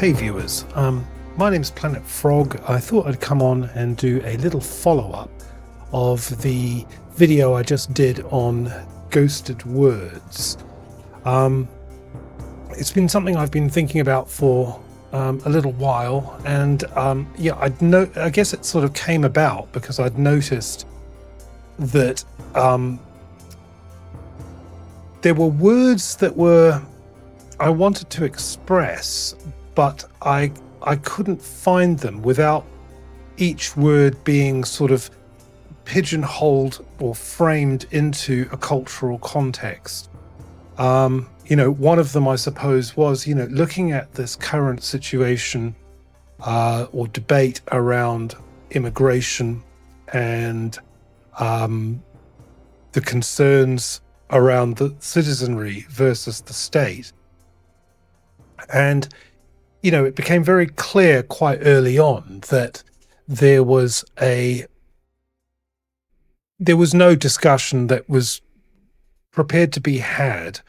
Hey viewers, my name's Planet Frog. I thought I'd come on and do a little follow-up of the video I just did on ghosted words. It's been something I've been thinking about for a little while, and I guess it sort of came about because I'd noticed that there were words that I wanted to express, but I couldn't find them without each word being sort of pigeonholed or framed into a cultural context. One of them, I suppose, was, looking at this current situation or debate around immigration and the concerns around the citizenry versus the state. And it became very clear quite early on that there was no discussion that was prepared to be had,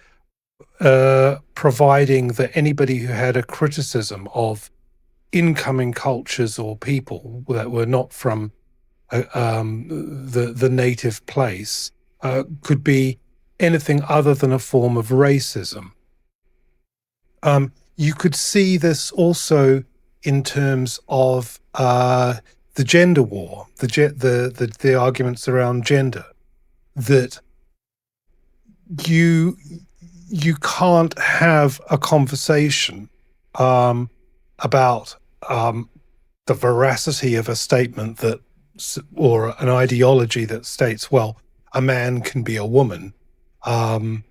providing that anybody who had a criticism of incoming cultures or people that were not from the native place could be anything other than a form of racism. You could see this also in terms of the gender war, the arguments around gender, that you can't have a conversation about the veracity of a statement or an ideology that states, well, a man can be a woman, that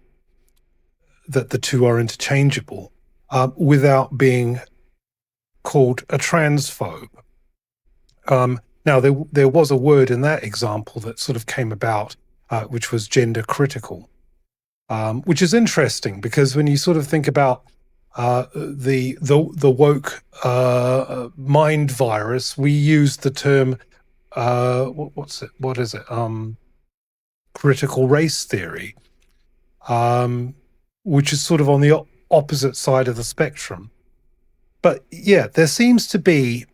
the two are interchangeable, without being called a transphobe. Now, there was a word in that example that sort of came about, which was gender critical, which is interesting because when you sort of think about the woke mind virus, we use the term what is it? Critical race theory, which is sort of on the opposite side of the spectrum. But yeah, there seems to be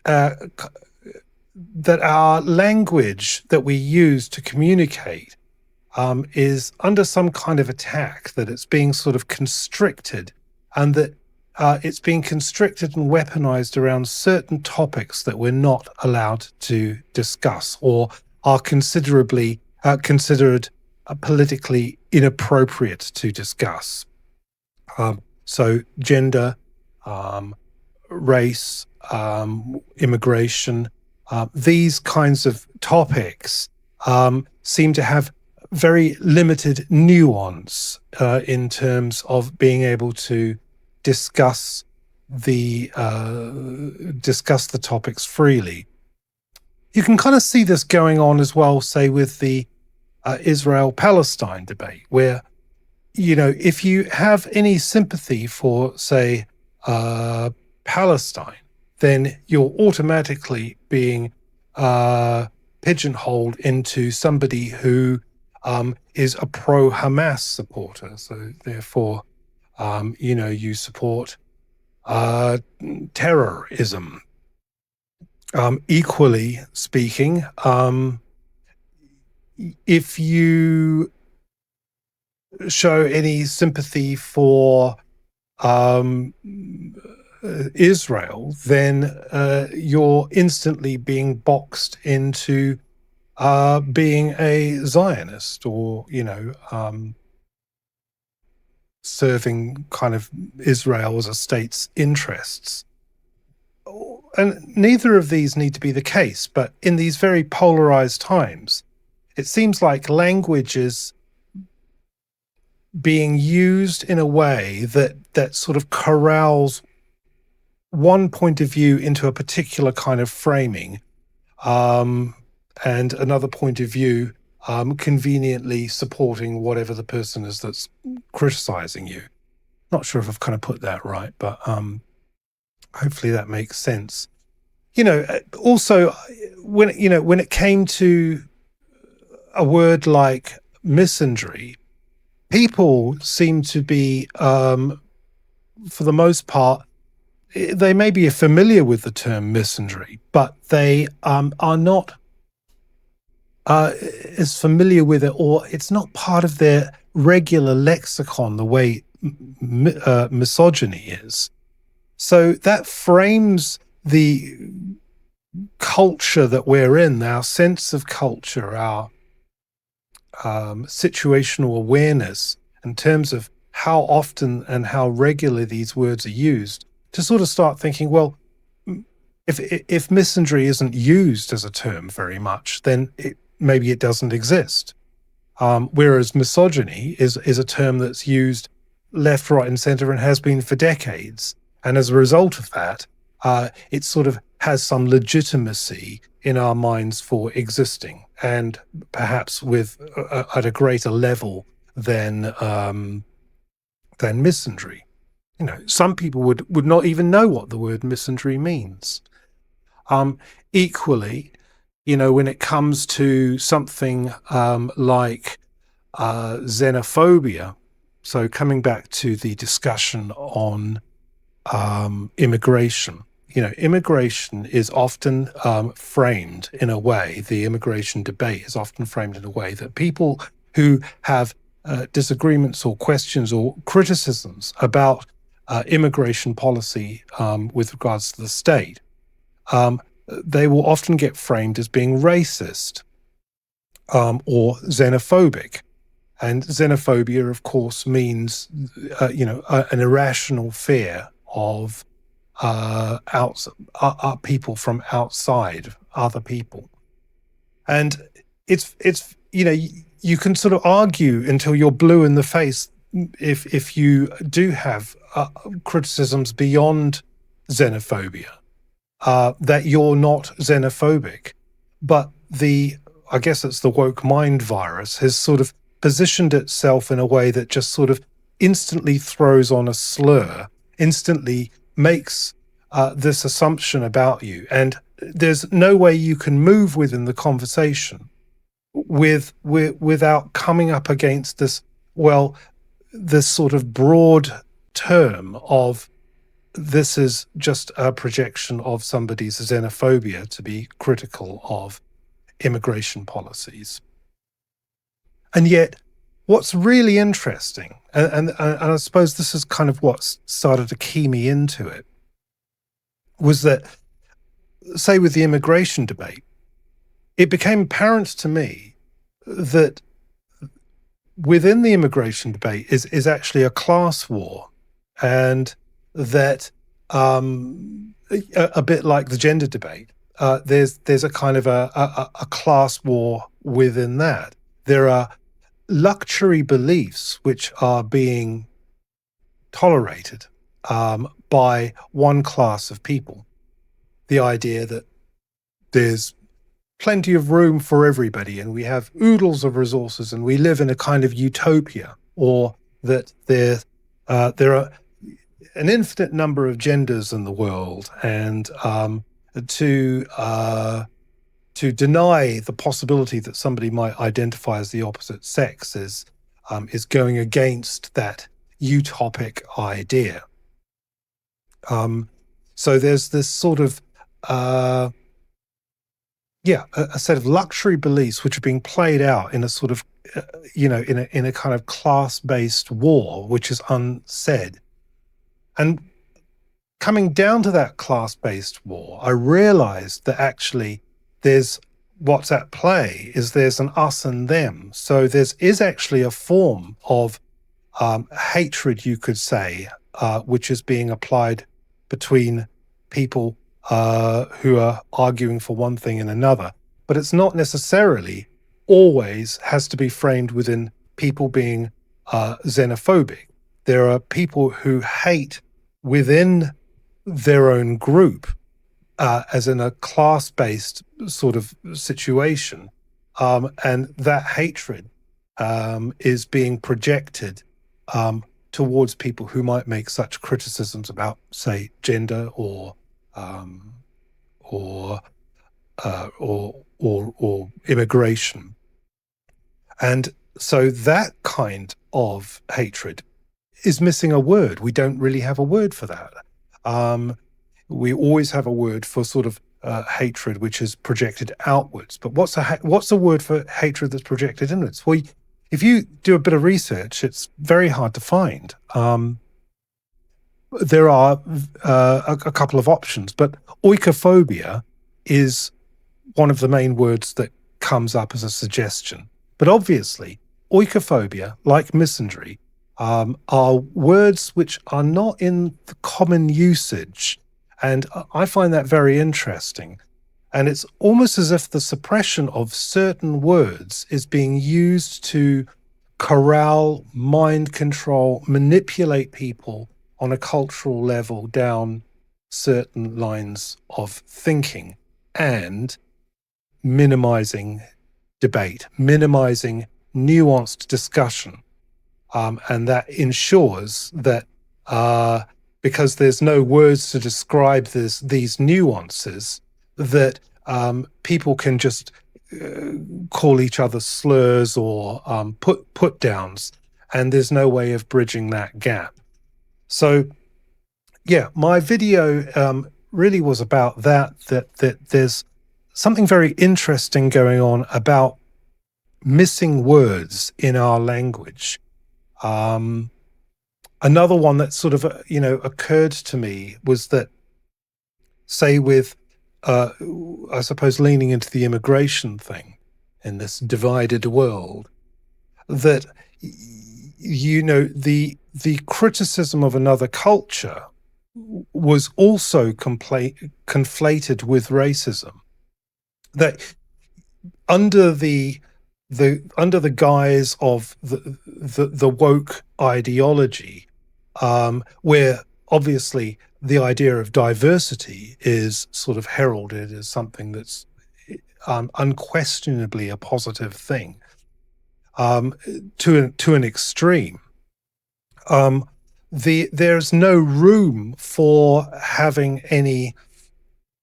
that our language that we use to communicate is under some kind of attack, that it's being sort of constricted, and that it's being constricted and weaponized around certain topics that we're not allowed to discuss or are considered politically inappropriate to discuss. So gender, race, immigration, these kinds of topics seem to have very limited nuance in terms of being able to discuss the topics freely. You can kind of see this going on as well, say, with the Israel-Palestine debate, where if you have any sympathy for, say, Palestine, then you're automatically being pigeonholed into somebody who is a pro-Hamas supporter. So therefore, you support terrorism. Equally speaking, if you show any sympathy for Israel, then you're instantly being boxed into being a Zionist, or serving kind of Israel as a state's interests. And neither of these need to be the case, but in these very polarized times, it seems like language is being used in a way that sort of corrals one point of view into a particular kind of framing, and another point of view conveniently supporting whatever the person is that's criticizing you. Not sure if I've kind of put that right, but hopefully that makes sense. Also, when it came to a word like misandry, people seem to be, for the most part, they may be familiar with the term misandry, but they are not as familiar with it, or it's not part of their regular lexicon the way misogyny is. So that frames the culture that we're in, our sense of culture, our situational awareness in terms of how often and how regularly these words are used, to sort of start thinking, well, if misandry isn't used as a term very much, then maybe it doesn't exist. Whereas misogyny is a term that's used left, right, and center and has been for decades. And as a result of that, it sort of has some legitimacy in our minds for existing, and perhaps with at a greater level than misandry. You know, some people would not even know what the word misandry means. Equally, you know, when it comes to something like xenophobia, so coming back to the discussion on immigration, you know, immigration is often framed in a way, the immigration debate is often framed in a way that people who have disagreements or questions or criticisms about immigration policy with regards to the state, they will often get framed as being racist or xenophobic. And xenophobia, of course, means, an irrational fear of people from outside, other people. And it's you can sort of argue until you're blue in the face if you do have criticisms beyond xenophobia, that you're not xenophobic. But I guess it's the woke mind virus, has sort of positioned itself in a way that just sort of instantly throws on a slur, instantly makes this assumption about you. And there's no way you can move within the conversation without coming up against this sort of broad term of, this is just a projection of somebody's xenophobia to be critical of immigration policies. And yet, what's really interesting, and I suppose this is kind of what started to key me into it, was that, say, with the immigration debate, it became apparent to me that within the immigration debate is actually a class war, and that a bit like the gender debate, there's a kind of a class war within that. There are luxury beliefs which are being tolerated by one class of people. The idea that there's plenty of room for everybody and we have oodles of resources and we live in a kind of utopia, or that there are an infinite number of genders in the world, and to deny the possibility that somebody might identify as the opposite sex is going against that utopic idea. So there's this sort of a set of luxury beliefs which are being played out in a sort of in a kind of class-based war, which is unsaid. And coming down to that class-based war, I realized that actually there's what's at play is there's an us and them. So is actually a form of hatred, you could say, which is being applied between people who are arguing for one thing and another. But it's not necessarily always has to be framed within people being xenophobic. There are people who hate within their own group, as in a class-based sort of situation, and that hatred is being projected towards people who might make such criticisms about, say, gender or immigration. And so that kind of hatred is missing a word. We don't really have a word for that. We always have a word for sort of hatred, which is projected outwards. But what's a word for hatred that's projected inwards? Well, if you do a bit of research, it's very hard to find. There are a couple of options, but oikophobia is one of the main words that comes up as a suggestion. But obviously, oikophobia, like misandry, are words which are not in the common usage. And I find that very interesting. And it's almost as if the suppression of certain words is being used to corral, mind control, manipulate people on a cultural level down certain lines of thinking, and minimizing debate, minimizing nuanced discussion. And that ensures that because there's no words to describe these nuances, that people can just call each other slurs or put downs, and there's no way of bridging that gap. So, yeah, my video really was about that there's something very interesting going on about missing words in our language. Another one that sort of, occurred to me was that, say, with, I suppose, leaning into the immigration thing in this divided world, that, the criticism of another culture was also conflated with racism. That under the guise of the woke ideology, where obviously the idea of diversity is sort of heralded as something that's unquestionably a positive thing, to an extreme, there's no room for having any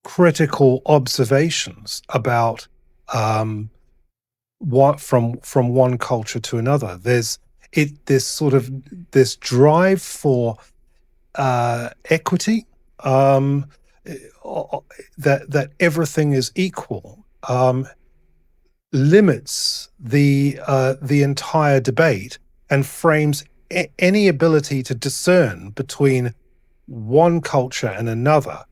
critical observations about what from one culture to another. There's this drive for equity, that everything is equal, limits the entire debate and frames any ability to discern between one culture and another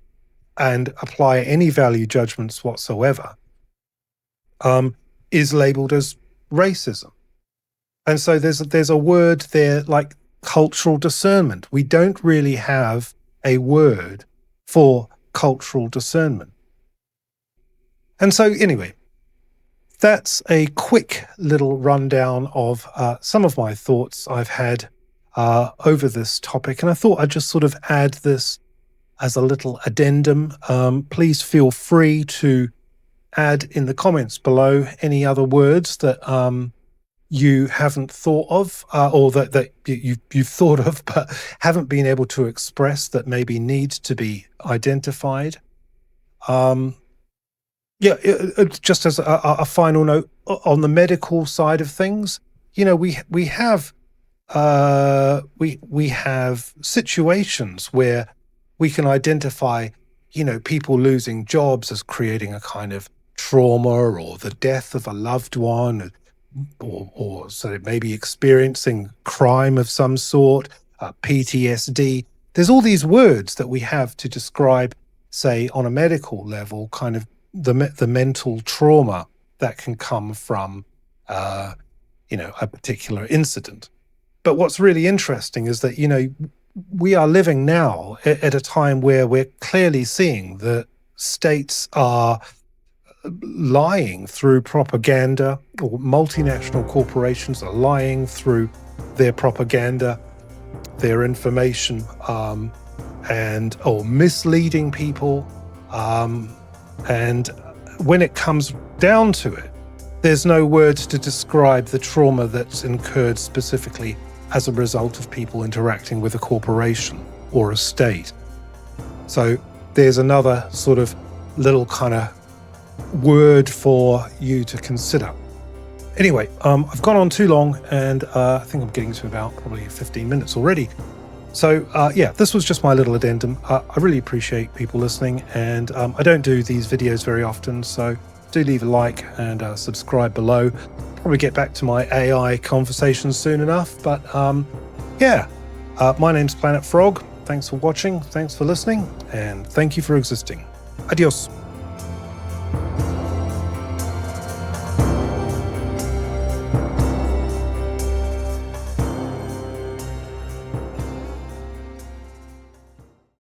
and apply any value judgments whatsoever, is labeled as racism. And so there's a word there like cultural discernment. We don't really have a word for cultural discernment. And so anyway, that's a quick little rundown of some of my thoughts I've had over this topic. And I thought I'd just sort of add this as a little addendum. Please feel free to add in the comments below any other words that you haven't thought of, or that you've thought of but haven't been able to express, that maybe need to be identified. Just as a final note on the medical side of things, we have situations where we can identify, people losing jobs as creating a kind of trauma, or the death of a loved one, or so maybe experiencing crime of some sort, PTSD. There's all these words that we have to describe, say, on a medical level, kind of the mental trauma that can come from, a particular incident. But what's really interesting is that, we are living now at a time where we're clearly seeing that states are lying through propaganda, or multinational corporations are lying through their propaganda, their information, or misleading people. And when it comes down to it, there's no words to describe the trauma that's incurred specifically as a result of people interacting with a corporation or a state. So there's another sort of little kind of word for you to consider. Anyway, I've gone on too long, and I think I'm getting to about probably 15 minutes already. So yeah, this was just my little addendum. I really appreciate people listening, and I don't do these videos very often, so do leave a like and subscribe below. Probably get back to my AI conversations soon enough, but yeah, my name's Planet Frog. Thanks for watching, thanks for listening, and thank you for existing. Adios.